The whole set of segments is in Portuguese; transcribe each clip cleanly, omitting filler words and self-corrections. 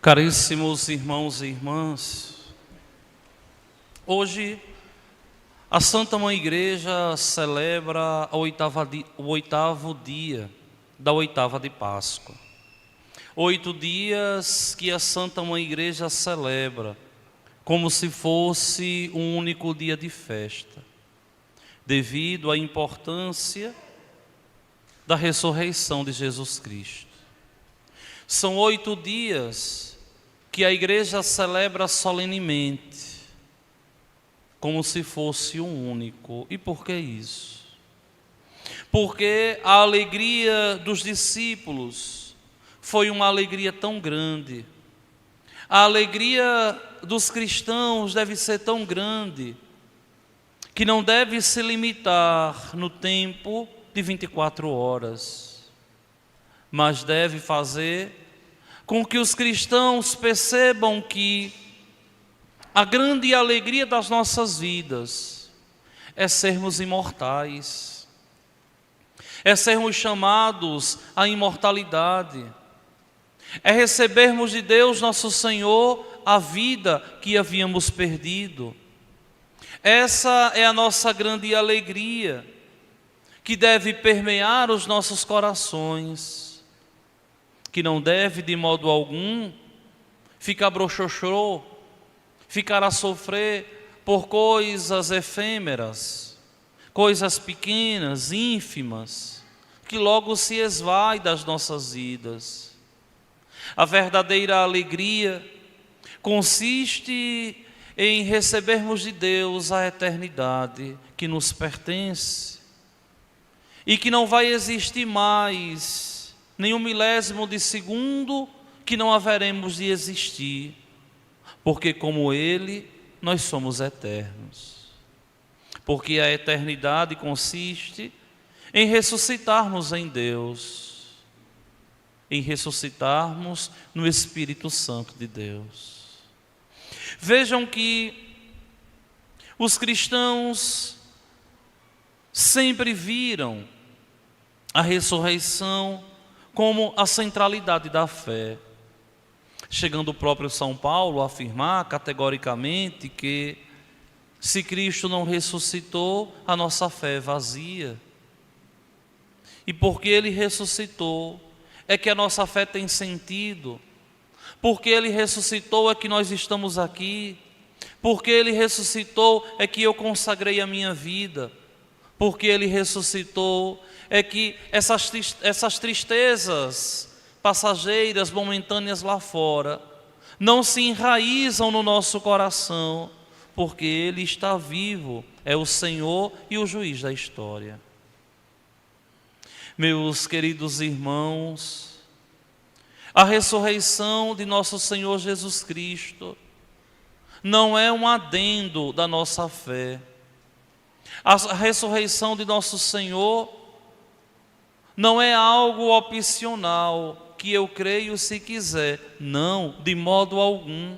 Caríssimos irmãos e irmãs, hoje a Santa Mãe Igreja celebra o oitavo dia da oitava de Páscoa. 8 dias que a Santa Mãe Igreja celebra como se fosse um único dia de festa, devido à importância da ressurreição de Jesus Cristo. São 8 dias que a igreja celebra solenemente, como se fosse um único. E por que isso? Porque a alegria dos discípulos foi uma alegria tão grande. A alegria dos cristãos deve ser tão grande, que não deve se limitar no tempo de 24 horas, mas deve fazer com que os cristãos percebam que a grande alegria das nossas vidas é sermos imortais, é sermos chamados à imortalidade, é recebermos de Deus nosso Senhor a vida que havíamos perdido. Essa é a nossa grande alegria, que deve permear os nossos corações, que não deve de modo algum ficar broxoxô, ficar a sofrer por coisas efêmeras, coisas pequenas, ínfimas, que logo se esvai das nossas vidas. A verdadeira alegria consiste em recebermos de Deus a eternidade que nos pertence e que não vai existir mais nem um milésimo de segundo que não haveremos de existir, porque como Ele, nós somos eternos. Porque a eternidade consiste em ressuscitarmos em Deus, em ressuscitarmos no Espírito Santo de Deus. Vejam que os cristãos sempre viram a ressurreição como a centralidade da fé, chegando o próprio São Paulo a afirmar categoricamente que se Cristo não ressuscitou, a nossa fé é vazia. E porque Ele ressuscitou, é que a nossa fé tem sentido. Porque Ele ressuscitou é que nós estamos aqui. Porque Ele ressuscitou é que eu consagrei a minha vida. Porque Ele ressuscitou é que essas tristezas passageiras, momentâneas lá fora, não se enraizam no nosso coração, porque Ele está vivo, é o Senhor e o juiz da história. Meus queridos irmãos, a ressurreição de nosso Senhor Jesus Cristo não é um adendo da nossa fé. A ressurreição de nosso Senhor não é algo opcional, que eu creio se quiser. Não, de modo algum.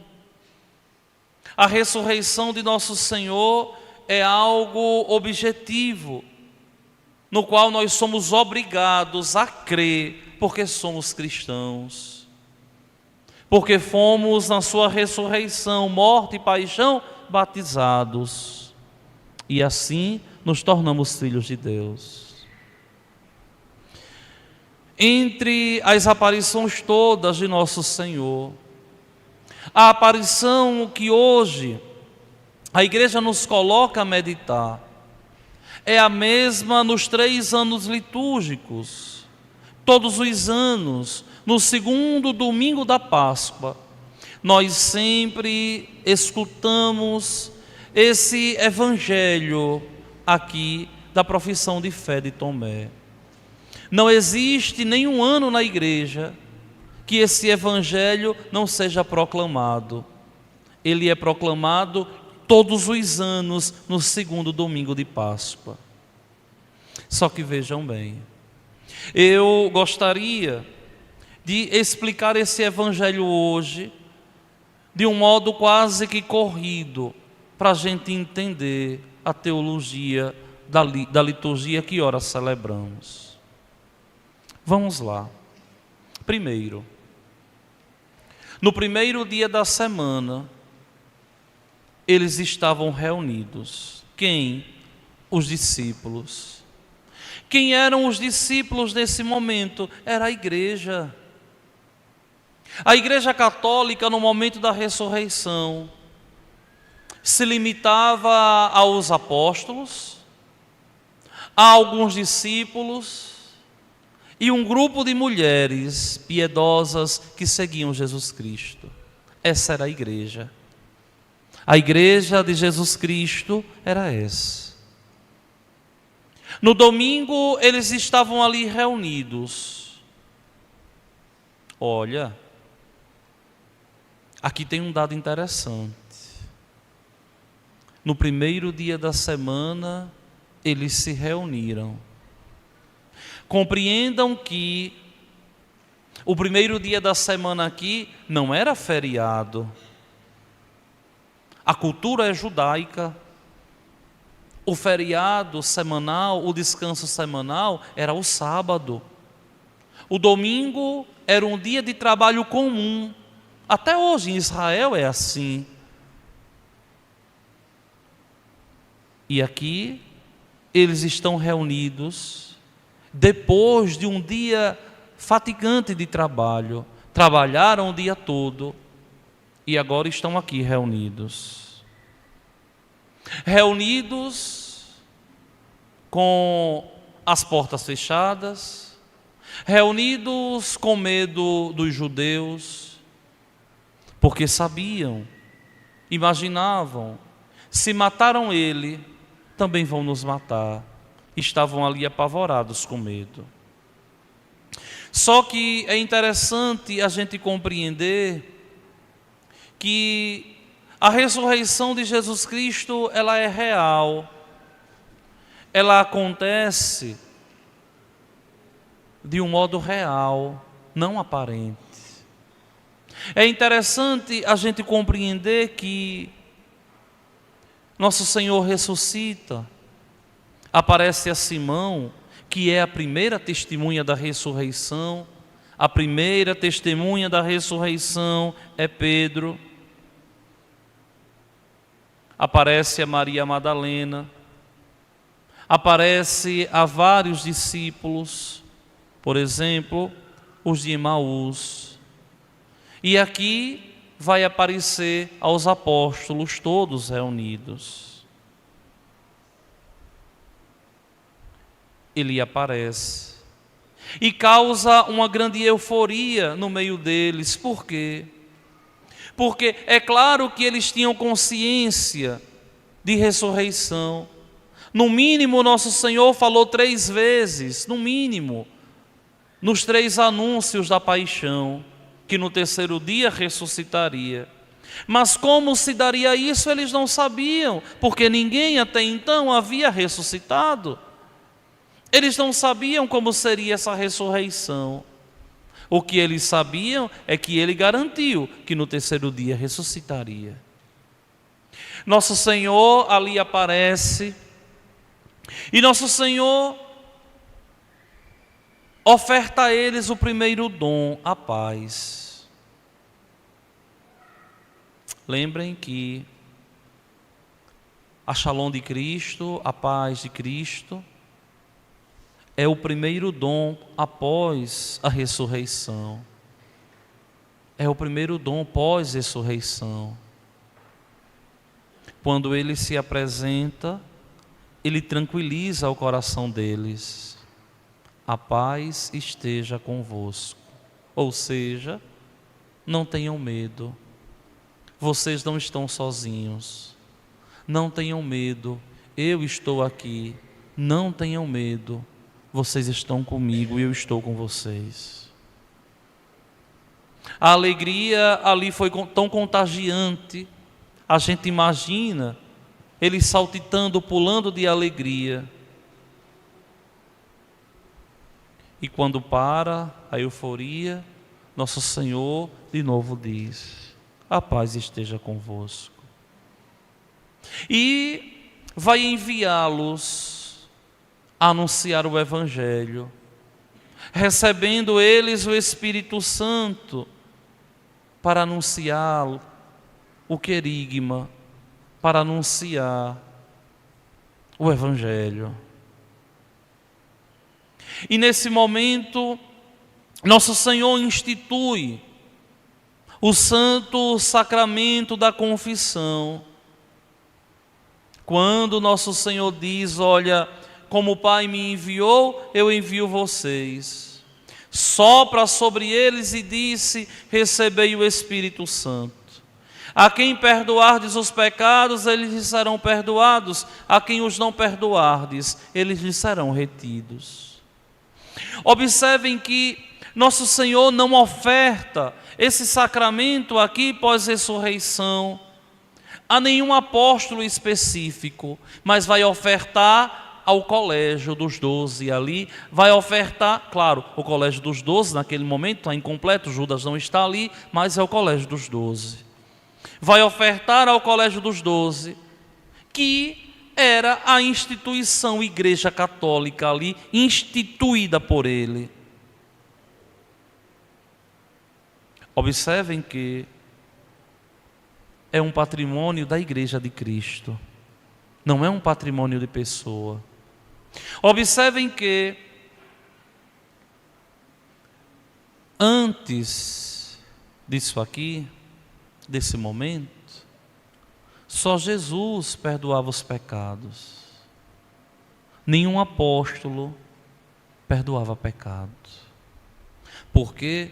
A ressurreição de nosso Senhor é algo objetivo, no qual nós somos obrigados a crer, porque somos cristãos. Porque fomos na sua ressurreição, morte e paixão, batizados. E assim nos tornamos filhos de Deus. Entre as aparições todas de nosso Senhor, a aparição que hoje a igreja nos coloca a meditar é a mesma nos 3 anos litúrgicos. Todos os anos, no segundo domingo da Páscoa, nós sempre escutamos esse evangelho aqui da profissão de fé de Tomé. Não existe nenhum ano na igreja que esse evangelho não seja proclamado. Ele é proclamado todos os anos no segundo domingo de Páscoa. Só que vejam bem, eu gostaria de explicar esse evangelho hoje de um modo quase que corrido, para a gente entender a teologia da liturgia que ora celebramos. Vamos lá. Primeiro, No primeiro dia da semana, eles estavam reunidos. Quem? Os discípulos. Quem eram os discípulos nesse momento? Era a igreja. A igreja católica, no momento da ressurreição, se limitava aos apóstolos, a alguns discípulos e um grupo de mulheres piedosas que seguiam Jesus Cristo. Essa era a igreja. A igreja de Jesus Cristo era essa. No domingo, eles estavam ali reunidos. Olha, aqui tem um dado interessante. No primeiro dia da semana, eles se reuniram. Compreendam que o primeiro dia da semana aqui não era feriado. A cultura é judaica. O feriado semanal, o descanso semanal era o sábado. O domingo era um dia de trabalho comum. Até hoje em Israel é assim. E aqui eles estão reunidos depois de um dia fatigante de trabalho. Trabalharam o dia todo e agora estão aqui reunidos. Reunidos com as portas fechadas, reunidos com medo dos judeus, porque sabiam, imaginavam, se mataram ele, também vão nos matar. Estavam ali apavorados com medo. Só que é interessante a gente compreender que a ressurreição de Jesus Cristo, ela é real. Ela acontece de um modo real, não aparente. É interessante a gente compreender que nosso Senhor ressuscita, aparece a Simão, que é a primeira testemunha da ressurreição. A primeira testemunha da ressurreição é Pedro. Aparece a Maria Madalena. Aparece a vários discípulos, por exemplo, os de Emaús. E aqui vai aparecer aos apóstolos todos reunidos. Ele aparece e causa uma grande euforia no meio deles. Por quê? Porque é claro que eles tinham consciência de ressurreição. No mínimo, nosso Senhor falou 3 vezes, no mínimo, nos 3 anúncios da paixão, que no terceiro dia ressuscitaria. Mas como se daria isso, eles não sabiam, porque ninguém até então havia ressuscitado. Eles não sabiam como seria essa ressurreição. O que eles sabiam é que ele garantiu que no terceiro dia ressuscitaria. Nosso Senhor ali aparece, e nosso Senhor oferta a eles o primeiro dom, a paz. Lembrem que a Shalom de Cristo, a paz de Cristo, é o primeiro dom após a ressurreição. É o primeiro dom pós-ressurreição. Quando ele se apresenta, ele tranquiliza o coração deles. A paz esteja convosco. Ou seja, não tenham medo. Vocês não estão sozinhos. Não tenham medo. Eu estou aqui. Não tenham medo. Vocês estão comigo e eu estou com vocês. A alegria ali foi tão contagiante. A gente imagina eles saltitando, pulando de alegria. E quando para a euforia, nosso Senhor de novo diz: a paz esteja convosco. E vai enviá-los a anunciar o Evangelho, recebendo eles o Espírito Santo. para anunciar o querigma, para anunciar o Evangelho. E nesse momento, nosso Senhor institui o santo sacramento da confissão. Quando nosso Senhor diz: olha, como o Pai me enviou, eu envio vocês. Sopra sobre eles e disse: recebei o Espírito Santo. A quem perdoardes os pecados, eles lhes serão perdoados. A quem os não perdoardes, eles lhes serão retidos. Observem que nosso Senhor não oferta esse sacramento aqui pós-ressurreição a nenhum apóstolo específico, mas vai ofertar ao colégio dos 12 ali, vai ofertar, claro, o colégio dos 12 naquele momento está incompleto, Judas não está ali, mas é o colégio dos 12. Vai ofertar ao colégio dos 12, que era a instituição Igreja Católica ali, instituída por ele. Observem que é um patrimônio da Igreja de Cristo, não é um patrimônio de pessoa. Observem que antes disso aqui, desse momento, só Jesus perdoava os pecados. Nenhum apóstolo perdoava pecados. Porque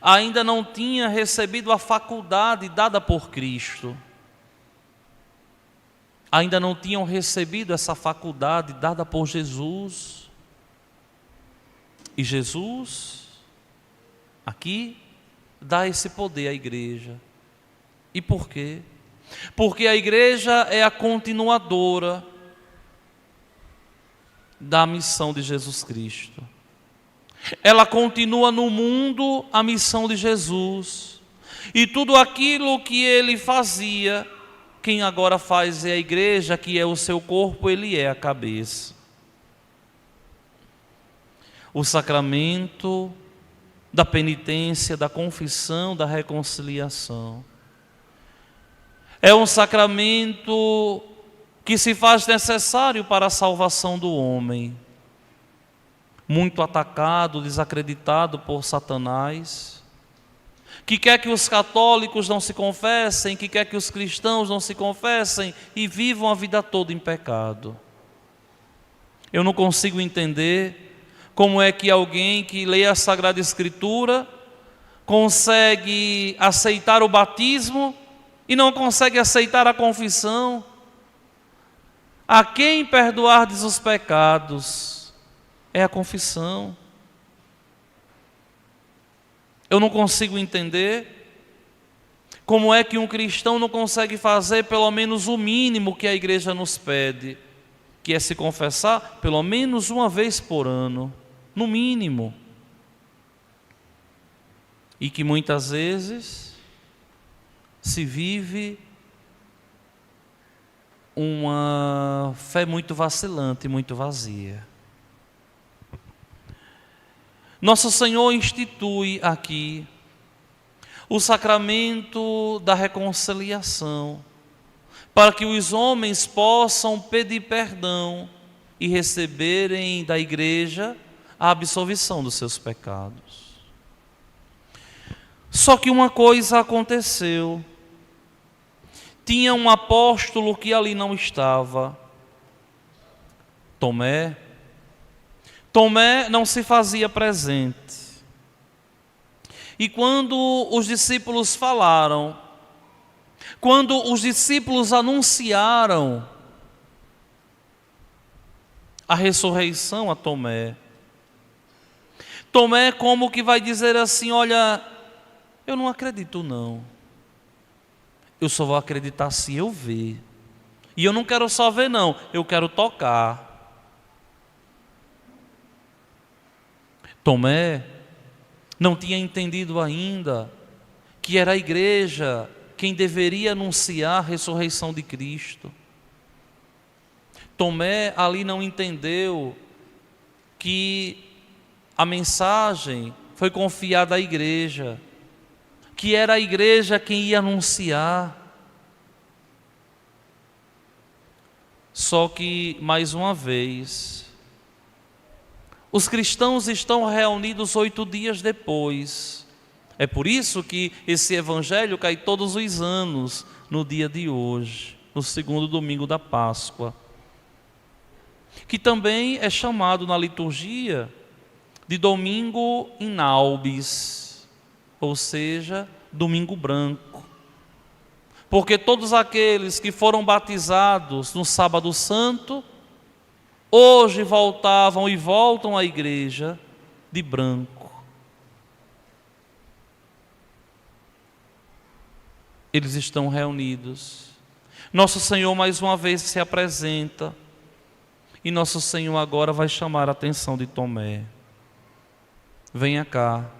ainda não tinha recebido a faculdade dada por Cristo. Ainda não tinham recebido essa faculdade dada por Jesus. E Jesus, aqui, dá esse poder à igreja. E por quê? Porque a igreja é a continuadora da missão de Jesus Cristo. Ela continua no mundo a missão de Jesus. E tudo aquilo que ele fazia, quem agora faz é a igreja, que é o seu corpo, ele é a cabeça. O sacramento da penitência, da confissão, da reconciliação. É um sacramento que se faz necessário para a salvação do homem. Muito atacado, desacreditado por Satanás, que quer que os católicos não se confessem, que quer que os cristãos não se confessem e vivam a vida toda em pecado. Eu não consigo entender como é que alguém que lê a Sagrada Escritura consegue aceitar o batismo e não consegue aceitar a confissão. A quem perdoardes os pecados é a confissão. Eu não consigo entender como é que um cristão não consegue fazer pelo menos o mínimo que a igreja nos pede, que é se confessar pelo menos uma vez por ano, no mínimo. E que muitas vezes se vive uma fé muito vacilante, muito vazia. Nosso Senhor institui aqui o sacramento da reconciliação, para que os homens possam pedir perdão e receberem da igreja a absolvição dos seus pecados. Só que uma coisa aconteceu. Tinha um apóstolo que ali não estava, Tomé. Tomé não se fazia presente. E quando os discípulos falaram, quando os discípulos anunciaram a ressurreição a Tomé, Tomé como que vai dizer assim: olha, eu não acredito não. Eu só vou acreditar se eu ver. E eu não quero só ver não, eu quero tocar. Tomé não tinha entendido ainda que era a igreja quem deveria anunciar a ressurreição de Cristo. Tomé ali não entendeu que a mensagem foi confiada à igreja, que era a igreja quem ia anunciar. Só que, mais uma vez, os cristãos estão reunidos 8 dias depois. É por isso que esse evangelho cai todos os anos no dia de hoje, no segundo domingo da Páscoa, que também é chamado na liturgia de domingo in albis, ou seja, domingo branco. Porque todos aqueles que foram batizados no sábado santo, hoje voltavam e voltam à igreja de branco. Eles estão reunidos. Nosso Senhor mais uma vez se apresenta. E nosso Senhor agora vai chamar a atenção de Tomé. Venha cá,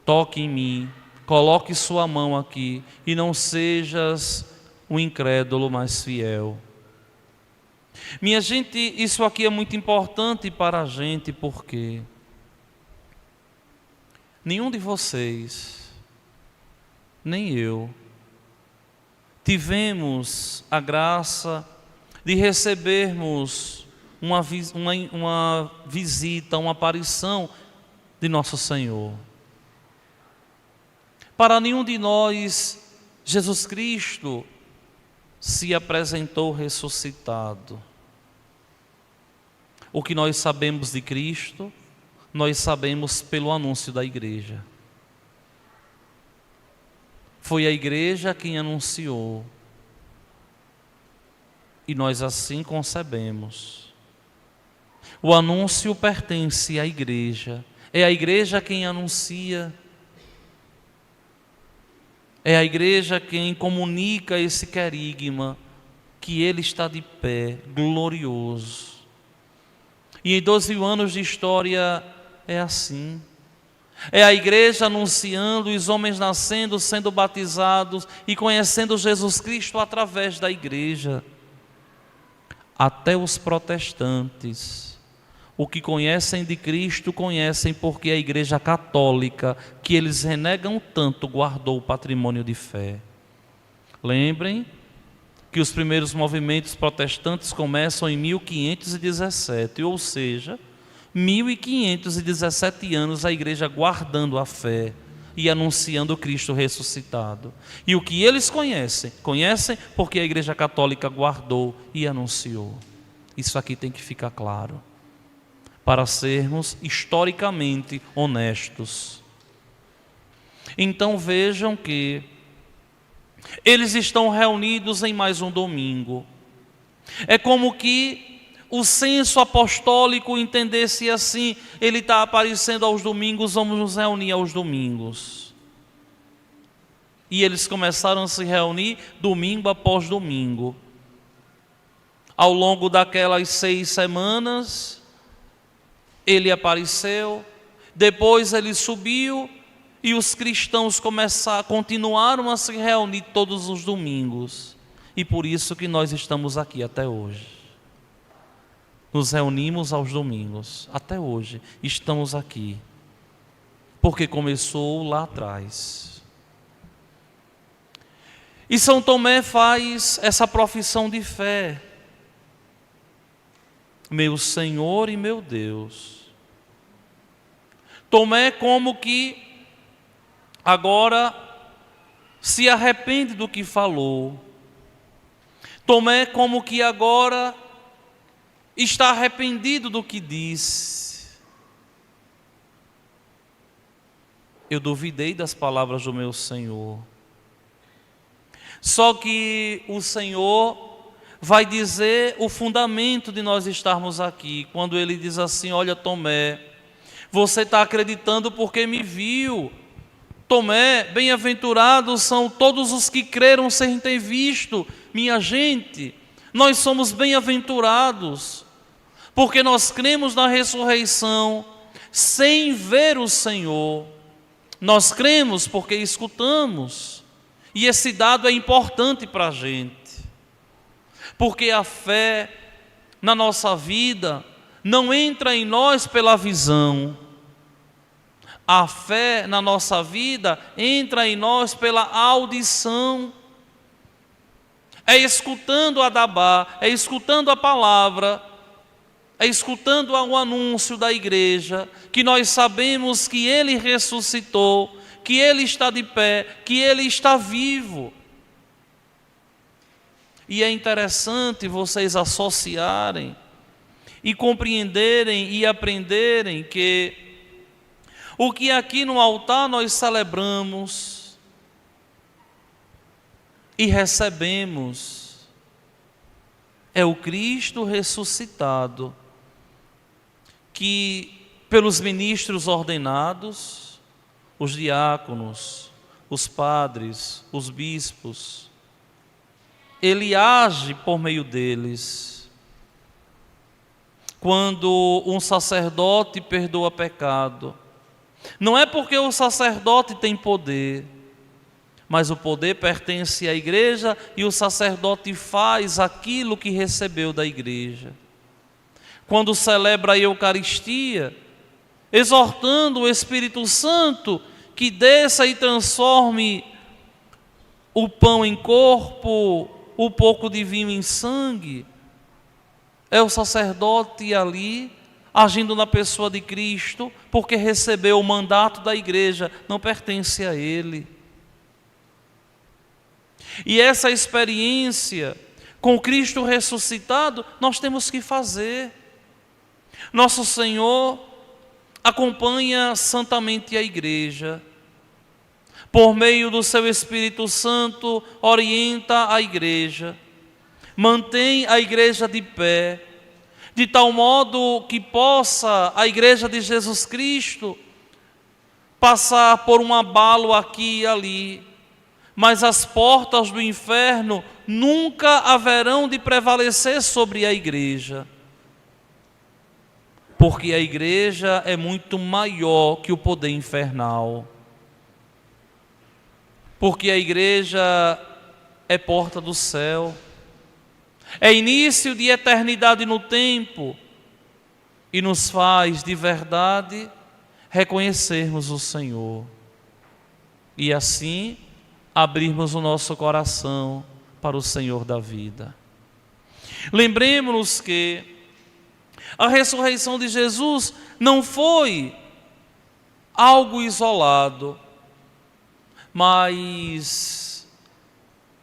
toque em mim, coloque sua mão aqui e não sejas um incrédulo, mas fiel. Minha gente, isso aqui é muito importante para a gente, porque nenhum de vocês, nem eu, tivemos a graça de recebermos uma visita, uma aparição de nosso Senhor. Para nenhum de nós, Jesus Cristo se apresentou ressuscitado. O que nós sabemos de Cristo, nós sabemos pelo anúncio da igreja. Foi a igreja quem anunciou. E nós assim concebemos. O anúncio pertence à igreja. É a igreja quem anuncia. É a igreja quem comunica esse querigma, que ele está de pé, glorioso. E em 12 anos de história é assim. É a igreja anunciando, os homens nascendo, sendo batizados e conhecendo Jesus Cristo através da igreja. Até os protestantes, o que conhecem de Cristo, conhecem porque a igreja católica, que eles renegam tanto, guardou o patrimônio de fé. Lembrem que os primeiros movimentos protestantes começam em 1517, ou seja, 1517 anos a igreja guardando a fé e anunciando Cristo ressuscitado. E o que eles conhecem porque a igreja católica guardou e anunciou. Isso aqui tem que ficar claro, para sermos historicamente honestos. Então vejam que eles estão reunidos em mais um domingo. É como que o censo apostólico entendesse assim: ele está aparecendo aos domingos, vamos nos reunir aos domingos. E eles começaram a se reunir domingo após domingo. Ao longo daquelas 6 semanas, ele apareceu, depois ele subiu, e os cristãos continuaram a se reunir todos os domingos. E por isso que nós estamos aqui até hoje. Nos reunimos aos domingos, até hoje estamos aqui, porque começou lá atrás. E São Tomé faz essa profissão de fé: meu Senhor e meu Deus. Tomé como que agora se arrepende do que falou. Tomé como que agora está arrependido do que disse. Eu duvidei das palavras do meu Senhor. Só que o Senhor vai dizer o fundamento de nós estarmos aqui, quando ele diz assim: olha, Tomé, você está acreditando porque me viu. Tomé, bem-aventurados são todos os que creram sem ter visto. Minha gente, nós somos bem-aventurados, porque nós cremos na ressurreição sem ver o Senhor. Nós cremos porque escutamos. E esse dado é importante para a gente, porque a fé na nossa vida não entra em nós pela visão. A fé na nossa vida entra em nós pela audição. É escutando a Dabá, é escutando a palavra, é escutando o anúncio da igreja, que nós sabemos que Ele ressuscitou, que Ele está de pé, que Ele está vivo. E é interessante vocês associarem e compreenderem e aprenderem que o que aqui no altar nós celebramos e recebemos é o Cristo ressuscitado, que pelos ministros ordenados, os diáconos, os padres, os bispos, Ele age por meio deles. Quando um sacerdote perdoa pecado, não é porque o sacerdote tem poder, mas o poder pertence à igreja e o sacerdote faz aquilo que recebeu da igreja. Quando celebra a Eucaristia, exortando o Espírito Santo que desça e transforme o pão em corpo, o pouco de vinho em sangue, é o sacerdote ali agindo na pessoa de Cristo, porque recebeu o mandato da igreja, não pertence a ele. E essa experiência com Cristo ressuscitado, nós temos que fazer. Nosso Senhor acompanha santamente a igreja. Por meio do seu Espírito Santo, orienta a igreja. Mantém a igreja de pé, de tal modo que possa a igreja de Jesus Cristo passar por um abalo aqui e ali, mas as portas do inferno nunca haverão de prevalecer sobre a igreja, porque a igreja é muito maior que o poder infernal, porque a igreja é porta do céu, é início de eternidade no tempo e nos faz de verdade reconhecermos o Senhor e assim abrirmos o nosso coração para o Senhor da vida. Lembremos-nos que a ressurreição de Jesus não foi algo isolado, mas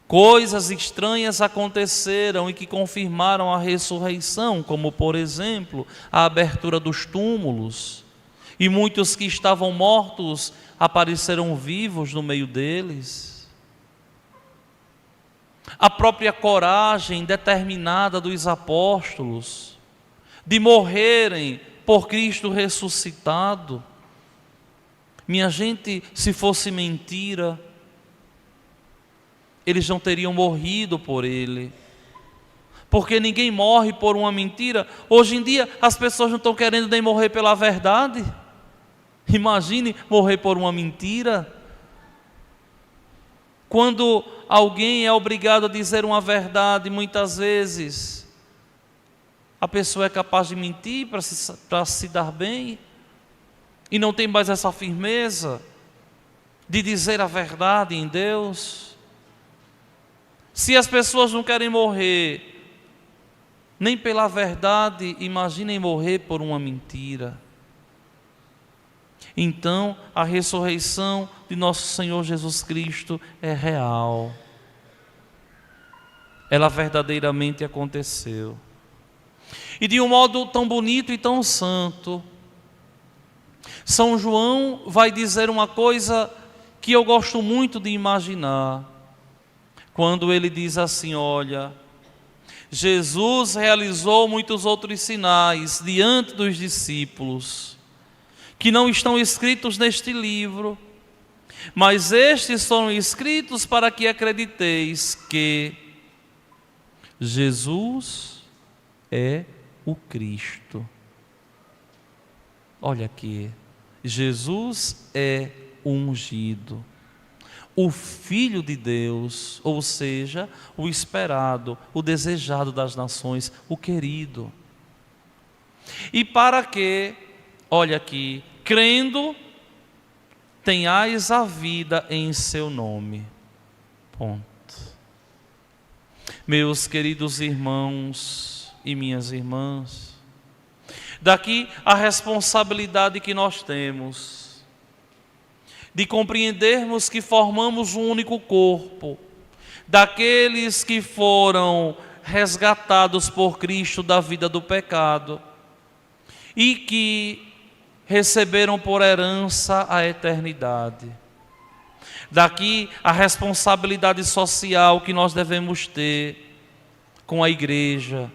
coisas estranhas aconteceram e que confirmaram a ressurreição, como por exemplo, a abertura dos túmulos, e muitos que estavam mortos apareceram vivos no meio deles. A própria coragem determinada dos apóstolos de morrerem por Cristo ressuscitado. Minha gente, se fosse mentira, eles não teriam morrido por Ele, porque ninguém morre por uma mentira. Hoje em dia as pessoas não estão querendo nem morrer pela verdade. Imagine morrer por uma mentira. Quando alguém é obrigado a dizer uma verdade, muitas vezes a pessoa é capaz de mentir para se dar bem, e não tem mais essa firmeza de dizer a verdade em Deus. Se as pessoas não querem morrer nem pela verdade, imaginem morrer por uma mentira. Então, a ressurreição de nosso Senhor Jesus Cristo é real. Ela verdadeiramente aconteceu. E de um modo tão bonito e tão santo, São João vai dizer uma coisa que eu gosto muito de imaginar. Quando ele diz assim: olha, Jesus realizou muitos outros sinais diante dos discípulos, que não estão escritos neste livro, mas estes foram escritos para que acrediteis que Jesus é o Cristo. Olha aqui, Jesus é o ungido, o Filho de Deus, ou seja, o esperado, o desejado das nações, o querido. E para que, olha aqui, crendo, tenhais a vida em seu nome. Ponto. Meus queridos irmãos e minhas irmãs, daqui a responsabilidade que nós temos de compreendermos que formamos um único corpo, daqueles que foram resgatados por Cristo da vida do pecado e que receberam por herança a eternidade. Daqui a responsabilidade social que nós devemos ter com a igreja,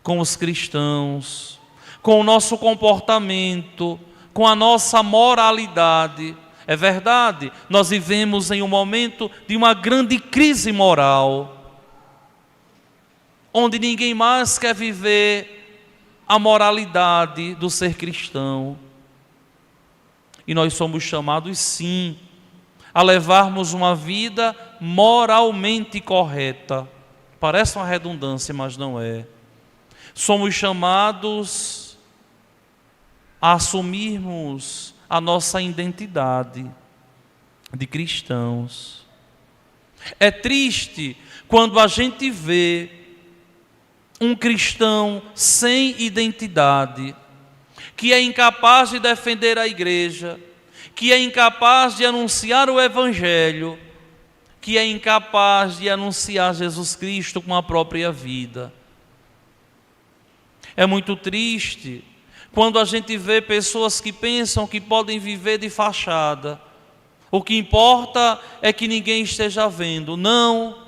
com os cristãos, com o nosso comportamento, com a nossa moralidade. É verdade, nós vivemos em um momento de uma grande crise moral, onde ninguém mais quer viver a moralidade do ser cristão. E nós somos chamados, sim, a levarmos uma vida moralmente correta. Parece uma redundância, mas não é. Somos chamados a assumirmos a nossa identidade de cristãos. É triste quando a gente vê um cristão sem identidade, que é incapaz de defender a igreja, que é incapaz de anunciar o Evangelho, que é incapaz de anunciar Jesus Cristo com a própria vida. É muito triste quando a gente vê pessoas que pensam que podem viver de fachada. O que importa é que ninguém esteja vendo. Não.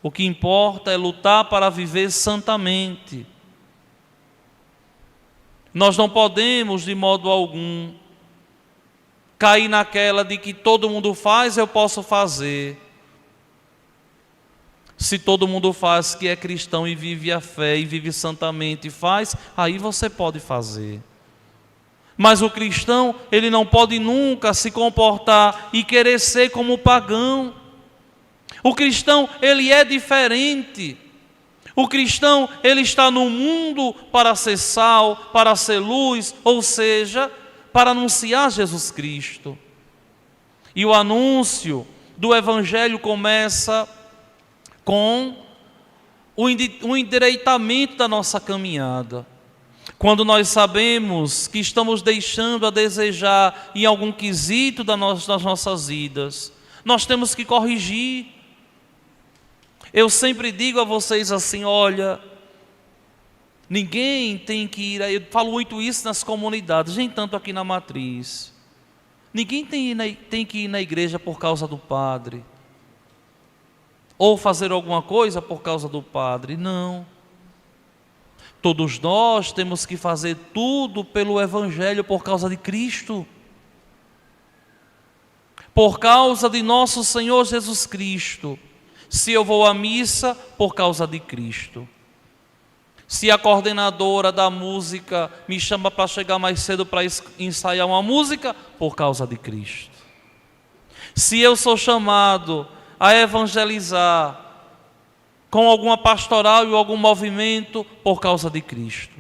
O que importa é lutar para viver santamente. Nós não podemos, de modo algum, cair naquela de que todo mundo faz, eu posso fazer. Se todo mundo faz que é cristão e vive a fé e vive santamente e faz, aí você pode fazer. Mas o cristão, ele não pode nunca se comportar e querer ser como o pagão. O cristão, ele é diferente. O cristão, ele está no mundo para ser sal, para ser luz, ou seja, para anunciar Jesus Cristo. E o anúncio do Evangelho começa com o endireitamento da nossa caminhada. Quando nós sabemos que estamos deixando a desejar em algum quesito das nossas vidas, nós temos que corrigir. Eu sempre digo a vocês assim, olha, ninguém tem que ir, eu falo muito isso nas comunidades, nem tanto aqui na matriz. Ninguém tem que ir na igreja por causa do padre, ou fazer alguma coisa por causa do padre, não. Todos nós temos que fazer tudo pelo Evangelho por causa de Cristo. Por causa de nosso Senhor Jesus Cristo. Se eu vou à missa, por causa de Cristo. Se a coordenadora da música me chama para chegar mais cedo para ensaiar uma música, por causa de Cristo. Se eu sou chamado a evangelizar com alguma pastoral e algum movimento, por causa de Cristo.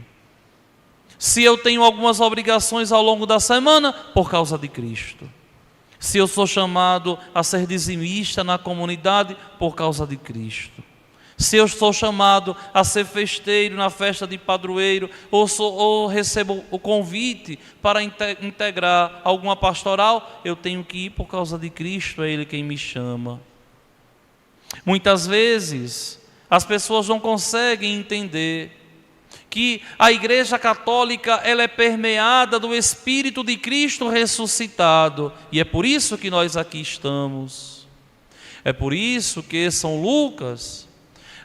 Se eu tenho algumas obrigações ao longo da semana, por causa de Cristo. Se eu sou chamado a ser dizimista na comunidade, por causa de Cristo. Se eu sou chamado a ser festeiro na festa de padroeiro, ou recebo o convite para integrar alguma pastoral, eu tenho que ir por causa de Cristo, é Ele quem me chama. Muitas vezes as pessoas não conseguem entender que a Igreja Católica ela é permeada do Espírito de Cristo ressuscitado, e é por isso que nós aqui estamos. É por isso que São Lucas,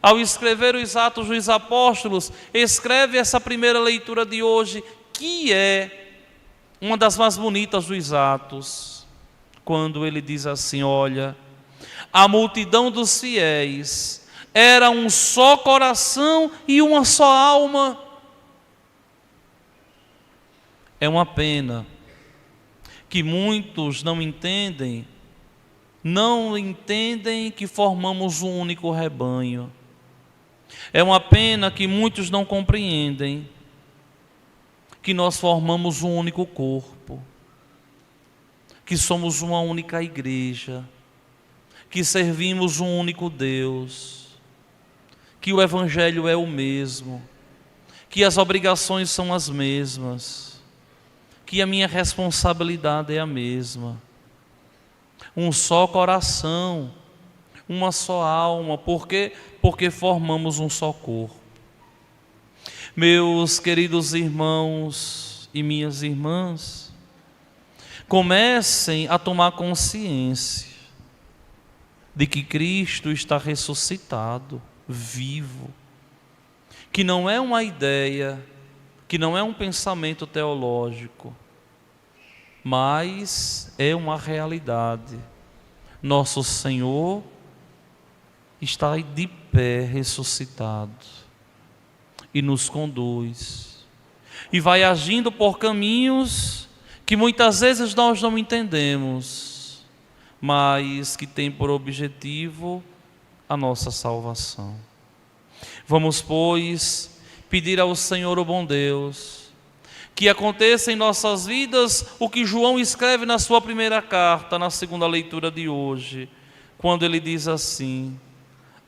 ao escrever os Atos dos Apóstolos, escreve essa primeira leitura de hoje, que é uma das mais bonitas dos Atos, quando ele diz assim, olha, a multidão dos fiéis era um só coração e uma só alma. É uma pena que muitos não entendem que formamos um único rebanho. É uma pena que muitos não compreendem que nós formamos um único corpo. que somos uma única igreja, que servimos um único Deus, que o Evangelho é o mesmo, que as obrigações são as mesmas, que a minha responsabilidade é a mesma. Um só coração, uma só alma, porque formamos um só corpo. Meus queridos irmãos e minhas irmãs, comecem a tomar consciência de que Cristo está ressuscitado, vivo, que não é uma ideia, que não é um pensamento teológico, mas é uma realidade. Nosso Senhor está de pé, ressuscitado, e nos conduz, e vai agindo por caminhos que muitas vezes nós não entendemos, mas que tem por objetivo a nossa salvação. Vamos, pois, pedir ao Senhor, o bom Deus, que aconteça em nossas vidas o que João escreve na sua primeira carta, na segunda leitura de hoje, quando ele diz assim: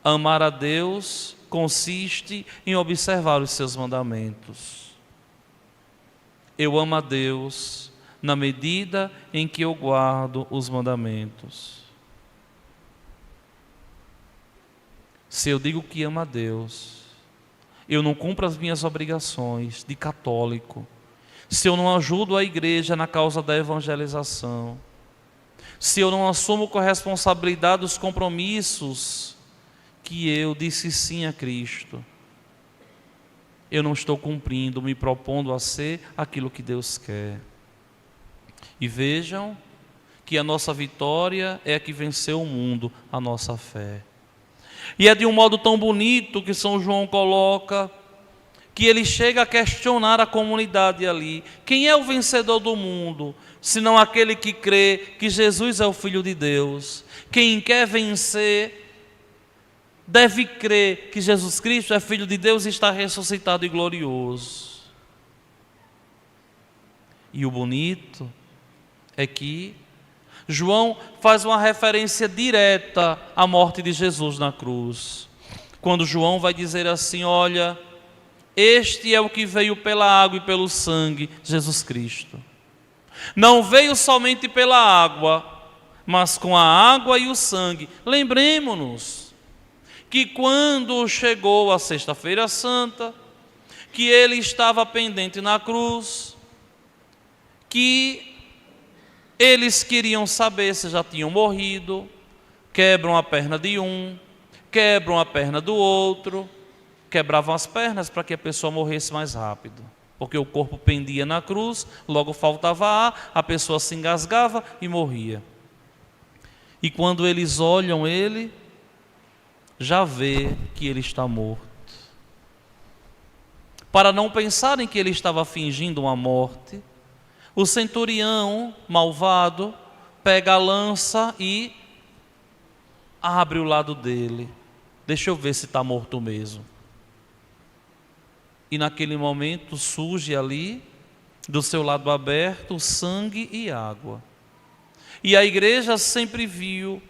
amar a Deus consiste em observar os seus mandamentos. Eu amo a Deus na medida em que eu guardo os mandamentos. Se eu digo que amo a Deus, eu não cumpro as minhas obrigações de católico, se eu não ajudo a igreja na causa da evangelização, se eu não assumo com responsabilidade os compromissos que eu disse sim a Cristo, eu não estou cumprindo, me propondo a ser aquilo que Deus quer. E vejam que a nossa vitória é a que venceu o mundo, a nossa fé. E é de um modo tão bonito que São João coloca, que ele chega a questionar a comunidade ali: quem é o vencedor do mundo, senão aquele que crê que Jesus é o Filho de Deus? Quem quer vencer deve crer que Jesus Cristo é Filho de Deus e está ressuscitado e glorioso. E o bonito é que João faz uma referência direta à morte de Jesus na cruz, quando João vai dizer assim: olha, este é o que veio pela água e pelo sangue, Jesus Cristo. Não veio somente pela água, mas com a água e o sangue. Lembremos-nos que quando chegou a Sexta-feira Santa, que ele estava pendente na cruz, que eles queriam saber se já tinham morrido, quebram a perna de um, quebram a perna do outro, quebravam as pernas para que a pessoa morresse mais rápido, porque o corpo pendia na cruz, logo faltava ar, a pessoa se engasgava e morria. E quando eles olham ele, já vê que ele está morto. Para não pensarem que ele estava fingindo uma morte, o centurião malvado pega a lança e abre o lado dele. Deixa eu ver se está morto mesmo. E naquele momento surge ali, do seu lado aberto, sangue e água. E a igreja sempre viu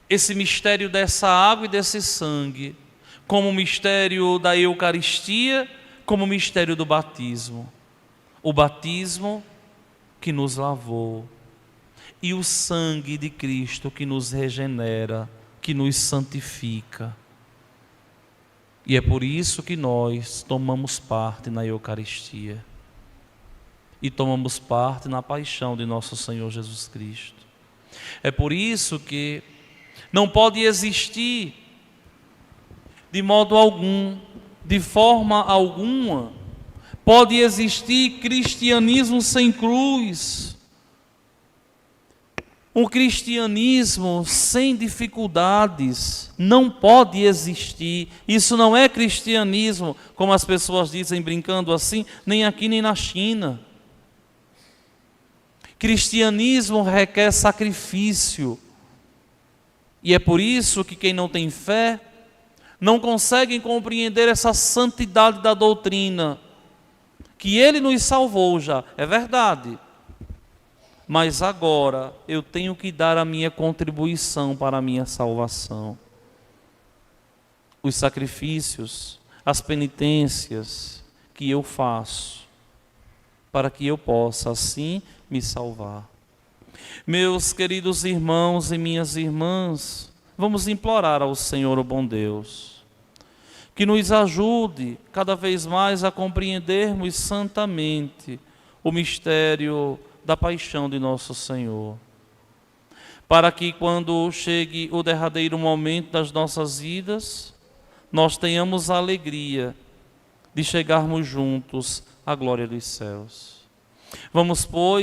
esse mistério dessa água e desse sangue como o mistério da Eucaristia, como o mistério do batismo. O batismo que nos lavou e o sangue de Cristo que nos regenera, que nos santifica. E é por isso que nós tomamos parte na Eucaristia e tomamos parte na paixão de nosso Senhor Jesus Cristo. É por isso que não pode existir de modo algum, de forma alguma, pode existir cristianismo sem cruz. Um cristianismo sem dificuldades não pode existir. Isso não é cristianismo, como as pessoas dizem brincando assim, nem aqui nem na China. Cristianismo requer sacrifício. E é por isso que quem não tem fé não consegue compreender essa santidade da doutrina, que Ele nos salvou já, é verdade. mas agora eu tenho que dar a minha contribuição para a minha salvação. Os sacrifícios, as penitências que eu faço, para que eu possa assim me salvar. Meus queridos irmãos e minhas irmãs, vamos implorar ao Senhor, o bom Deus, que nos ajude cada vez mais a compreendermos santamente o mistério da paixão de nosso Senhor, para que quando chegue o derradeiro momento das nossas vidas, nós tenhamos a alegria de chegarmos juntos à glória dos céus. Vamos, pois,